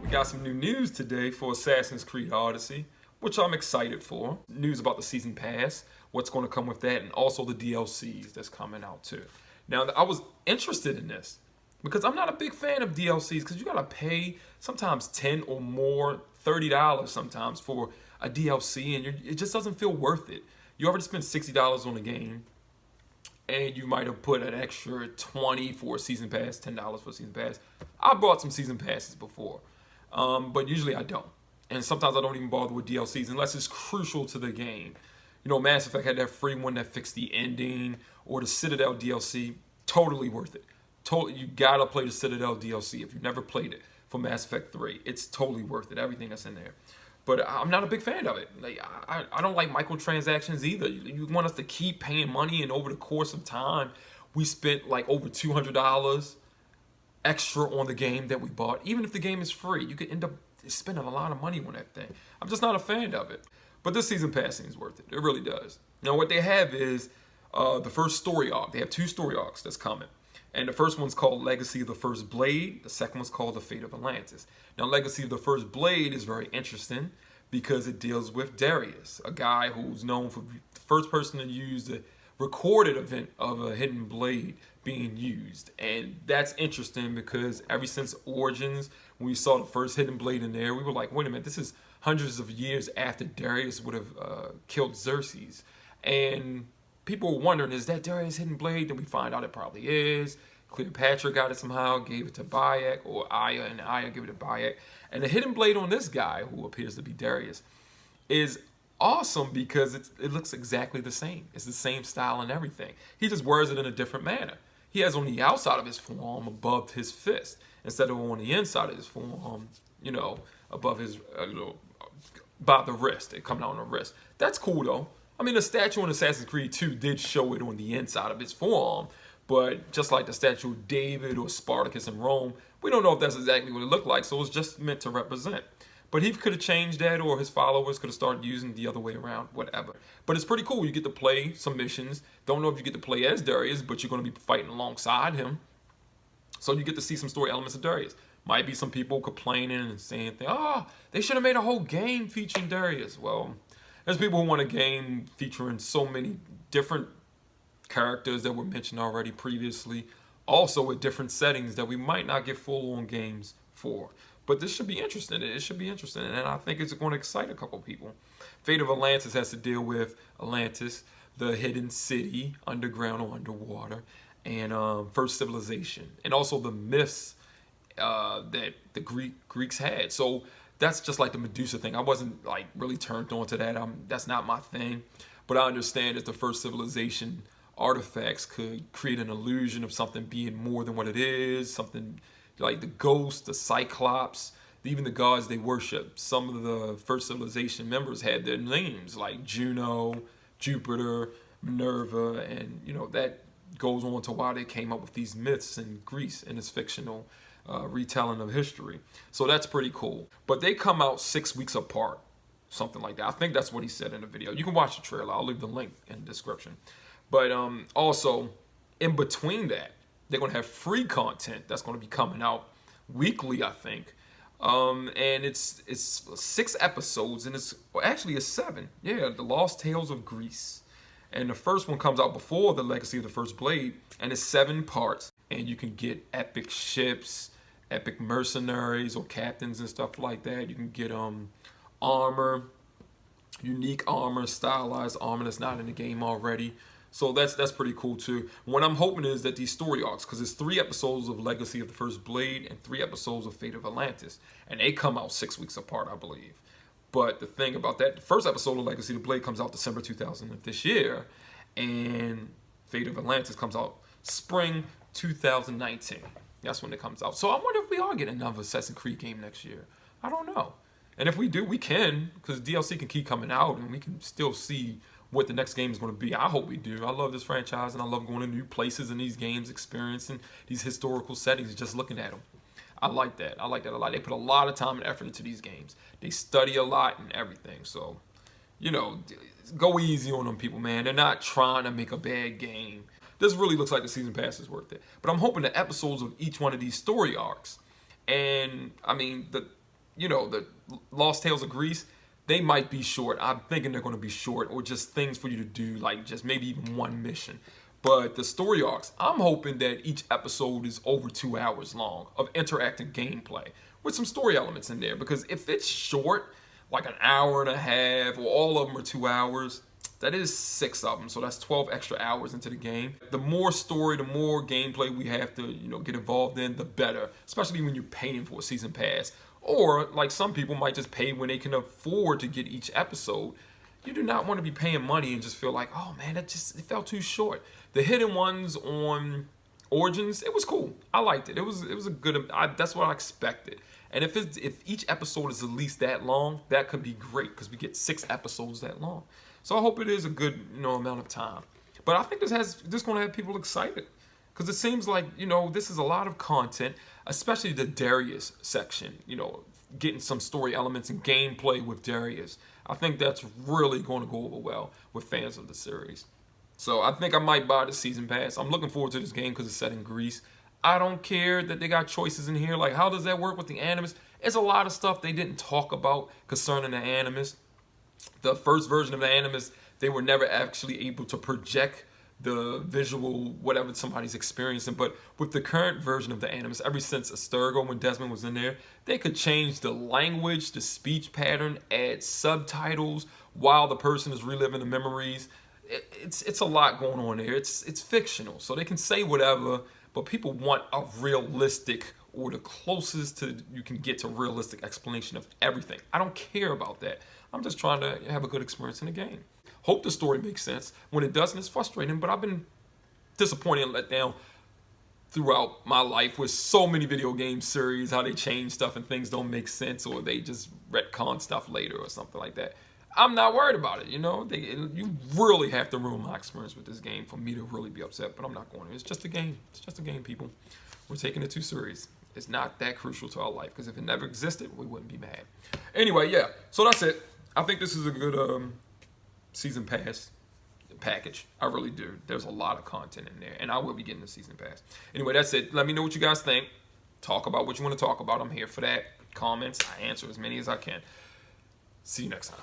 We got some new news today for Assassin's Creed Odyssey, which I'm excited for. News about the season pass, what's going to come with that, and also the DLCs that's coming out too. Now, I was interested in this because I'm not a big fan of DLCs because you got to pay sometimes $10 or more, $30 sometimes for a DLC, and it just doesn't feel worth it. You already spent $60 on the game, and you might have put an extra $20 for a season pass, $10 for a season pass. I bought some season passes before. But usually I don't. And sometimes I don't even bother with DLCs unless it's crucial to the game. You know, Mass Effect had that free one that fixed the ending, or the Citadel DLC, totally worth it. You gotta play the Citadel DLC if you've never played it for Mass Effect 3. It's totally worth it, everything that's in there. But I'm not a big fan of it. Like, I don't like microtransactions either. You want us to keep paying money, and over the course of time, we spent like over $200 extra on the game that we bought. Even if the game is free, you could end up spending a lot of money on that thing. I'm just not a fan of it. But this season pass seems worth it. It really does. Now, what they have is the first story arc. They have 2 story arcs that's coming. And the first one's called Legacy of the First Blade. The second one's called The Fate of Atlantis. Now, Legacy of the First Blade is very interesting because it deals with Darius, a guy who's known for the first person to use the recorded event of a hidden blade being used. And that's interesting because ever since Origins, when we saw the first hidden blade in there, we were like, wait a minute, this is hundreds of years after Darius would have killed Xerxes. And people were wondering, is that Darius' hidden blade? Then we find out it probably is. Cleopatra got it somehow, gave it to Bayek, or Aya, and Aya gave it to Bayek. And the hidden blade on this guy, who appears to be Darius, is awesome because it looks exactly the same. It's the same style and everything. He just wears it in a different manner. He has on the outside of his forearm above his fist instead of on the inside of his forearm, you know, above his, by the wrist. It coming out on the wrist. That's cool though. I mean, the statue in Assassin's Creed 2 did show it on the inside of his forearm, but just like the statue of David or Spartacus in Rome, we don't know if that's exactly what it looked like, so it's just meant to represent. But he could have changed that, or his followers could have started using the other way around, whatever. But it's pretty cool. You get to play some missions. Don't know if you get to play as Darius, but you're going to be fighting alongside him. So you get to see some story elements of Darius. Might be some people complaining and saying, they should have made a whole game featuring Darius. Well, there's people who want a game featuring so many different characters that were mentioned already previously, also with different settings that we might not get full-on games for. But this should be interesting. It should be interesting, and I think it's going to excite a couple people. Fate of Atlantis has to deal with Atlantis, the hidden city, underground or underwater, and first civilization, and also the myths that the Greeks had. So that's just like the Medusa thing. I wasn't like really turned on to that. That's not my thing. But I understand that the first civilization artifacts could create an illusion of something being more than what it is, something like the ghosts, the cyclops, even the gods they worship. Some of the first civilization members had their names like Juno, Jupiter, Minerva, and you know that goes on to why they came up with these myths in Greece in its fictional retelling of history. So that's pretty cool. But they come out 6 weeks apart, something like that. I think that's what he said in the video. You can watch the trailer. I'll leave the link in the description. But also, in between that, they're going to have free content that's going to be coming out weekly, I think. And it's 6 episodes, and it's 7. Yeah, The Lost Tales of Greece. And the first one comes out before The Legacy of the First Blade, and it's 7 parts. And you can get epic ships, epic mercenaries or captains and stuff like that. You can get armor, unique armor, stylized armor that's not in the game already. So that's pretty cool too. What I'm hoping is that these story arcs, because it's 3 episodes of Legacy of the First Blade and 3 episodes of Fate of Atlantis, and they come out 6 weeks apart, I believe. But the thing about that, the first episode of Legacy of the Blade comes out December 2000 of this year, and Fate of Atlantis comes out spring 2019. That's when it comes out. So I wonder if we are getting another Assassin's Creed game next year. I don't know. And if we do, we can, because DLC can keep coming out, and we can still see what the next game is going to be. I hope we do. I love this franchise, and I love going to new places in these games, experiencing these historical settings, just looking at them. I like that. I like that a lot. They put a lot of time and effort into these games. They study a lot and everything. So, you know, go easy on them people, man. They're not trying to make a bad game. This really looks like the season pass is worth it. But I'm hoping the episodes of each one of these story arcs, and I mean, the Lost Tales of Greece, they might be short. I'm thinking they're going to be short, or just things for you to do, like just maybe even one mission. But the story arcs, I'm hoping that each episode is over 2 hours long of interactive gameplay with some story elements in there. Because if it's short, like an hour and a half, or all of them are 2 hours, that is 6 of them. So that's 12 extra hours into the game. The more story, the more gameplay we have to, get involved in, the better. Especially when you're paying for a season pass. Or, like some people might just pay when they can afford to get each episode. You do not want to be paying money and just feel like, oh man, it felt too short. The hidden ones on Origins, it was cool. I liked it. It was a good. That's what I expected. And if each episode is at least that long, that could be great because we get 6 episodes that long. So I hope it is a good amount of time. But I think this going to have people excited because it seems like this is a lot of content, especially the Darius section. Getting some story elements and gameplay with Darius. I think that's really going to go over well with fans of the series. So I think I might buy the season pass. I'm looking forward to this game because it's set in Greece. I don't care that they got choices in here. Like, how does that work with the Animus? It's a lot of stuff they didn't talk about concerning the Animus. The first version of the Animus, they were never actually able to project the visual, whatever somebody's experiencing. But with the current version of the Animus, ever since Asturgo, when Desmond was in there, they could change the language, the speech pattern, add subtitles while the person is reliving the memories. It's a lot going on there. It's fictional, so they can say whatever, but people want a realistic, or the closest to you can get to realistic explanation of everything. I don't care about that. I'm just trying to have a good experience in the game. Hope the story makes sense. When it doesn't, it's frustrating, but I've been disappointed and let down throughout my life with so many video game series, how they change stuff and things don't make sense, or they just retcon stuff later or something like that. I'm not worried about it, you really have to ruin my experience with this game for me to really be upset, but I'm not going to. It's just a game. It's just a game, people. We're taking it too serious. It's not that crucial to our life, because if it never existed, we wouldn't be mad. Anyway, yeah, so that's it. I think this is a good season pass package. I really do. There's a lot of content in there, and I will be getting the season pass. Anyway, that's it. Let me know what you guys think. Talk about what you want to talk about. I'm here for that. Comments, I answer as many as I can. See you next time.